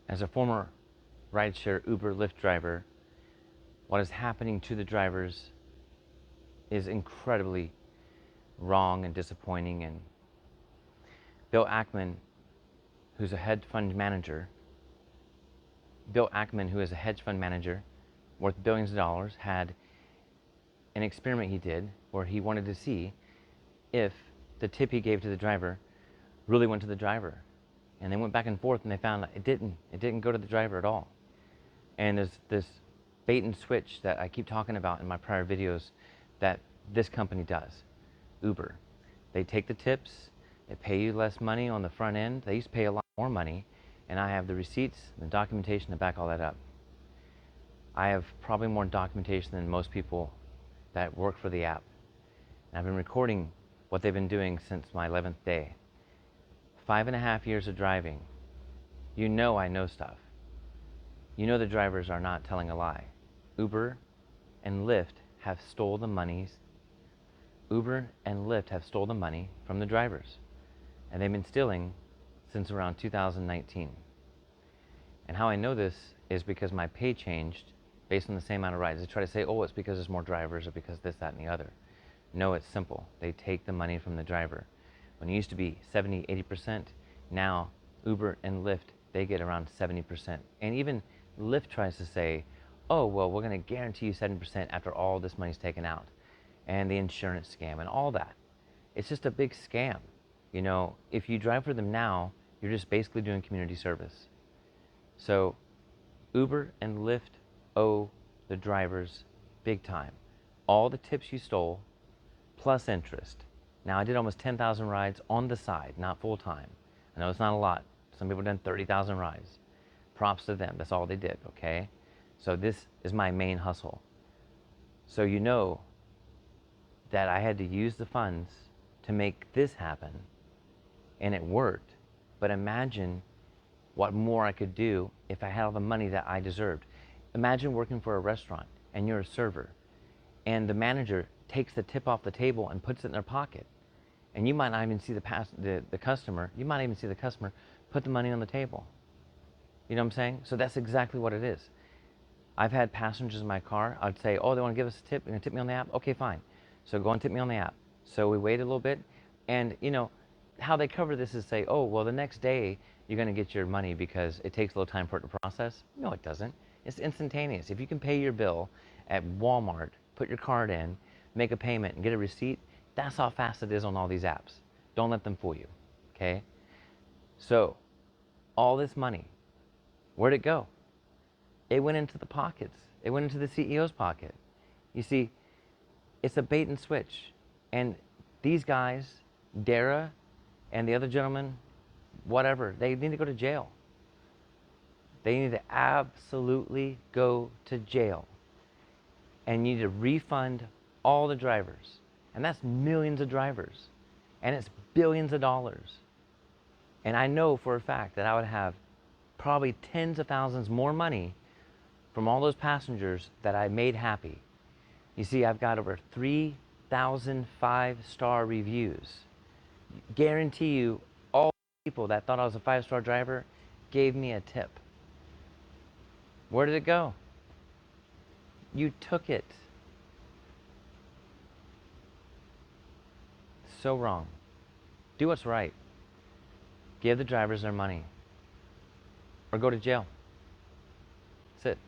As a former rideshare Uber Lyft driver, what is happening to the drivers is incredibly wrong and disappointing. And Bill Ackman, who's a hedge fund manager, worth billions of dollars, had an experiment he did where he wanted to see if the tip he gave to the driver really went to the driver. And they went back and forth and they found that it didn't go to the driver at all. And there's this bait and switch that I keep talking about in my prior videos that this company does, Uber. They take the tips, they pay you less money on the front end. They used to pay a lot more money, and I have the receipts and the documentation to back all that up. I have probably more documentation than most people that work for the app. And I've been recording what they've been doing since my 11th day. 5.5 years of driving. You know I know stuff. You know the drivers are not telling a lie. Uber and Lyft have stole the money from the drivers. And they've been stealing since around 2019. And how I know this is because my pay changed based on the same amount of rides. They try to say, oh, it's because there's more drivers or because this, that, and the other. No, it's simple. They take the money from the driver. When it used to be 70, 80%, now Uber and Lyft, they get around 70%. And even Lyft tries to say, oh, well, we're going to guarantee you 70% after all this money's taken out. And the insurance scam and all that. It's just a big scam. You know, if you drive for them now, you're just basically doing community service. So Uber and Lyft owe the drivers big time. All the tips you stole, plus interest. Now, I did almost 10,000 rides on the side, not full time. I know it's not a lot. Some people have done 30,000 rides. Props to them. That's all they did, okay? So this is my main hustle. So you know that I had to use the funds to make this happen, and it worked. But imagine what more I could do if I had all the money that I deserved. Imagine working for a restaurant, and you're a server, and the manager takes the tip off the table and puts it in their pocket. And you might not even see the customer. You might even see the customer put the money on the table. You know what I'm saying? So that's exactly what it is. I've had passengers in my car. I'd say, oh, they want to give us a tip. You're going to tip me on the app? Okay, fine. So go and tip me on the app. So we wait a little bit. And, you know, how they cover this is say, oh, well, the next day you're going to get your money because it takes a little time for it to process. No, it doesn't. It's instantaneous. If you can pay your bill at Walmart, put your card in, make a payment, and get a receipt, that's how fast it is on all these apps. Don't let them fool you, okay? So, all this money, where'd it go? It went into the pockets. It went into the CEO's pocket. You see, it's a bait and switch. And these guys, Dara and the other gentleman, whatever, they need to go to jail. They need to absolutely go to jail. And you need to refund all the drivers. And that's millions of drivers. And it's billions of dollars. And I know for a fact that I would have probably tens of thousands more money from all those passengers that I made happy. You see, I've got over 3,000 5-star reviews. Guarantee you, all people that thought I was a 5-star driver gave me a tip. Where did it go? You took it. So wrong. Do what's right. Give the drivers their money. Or go to jail. That's it.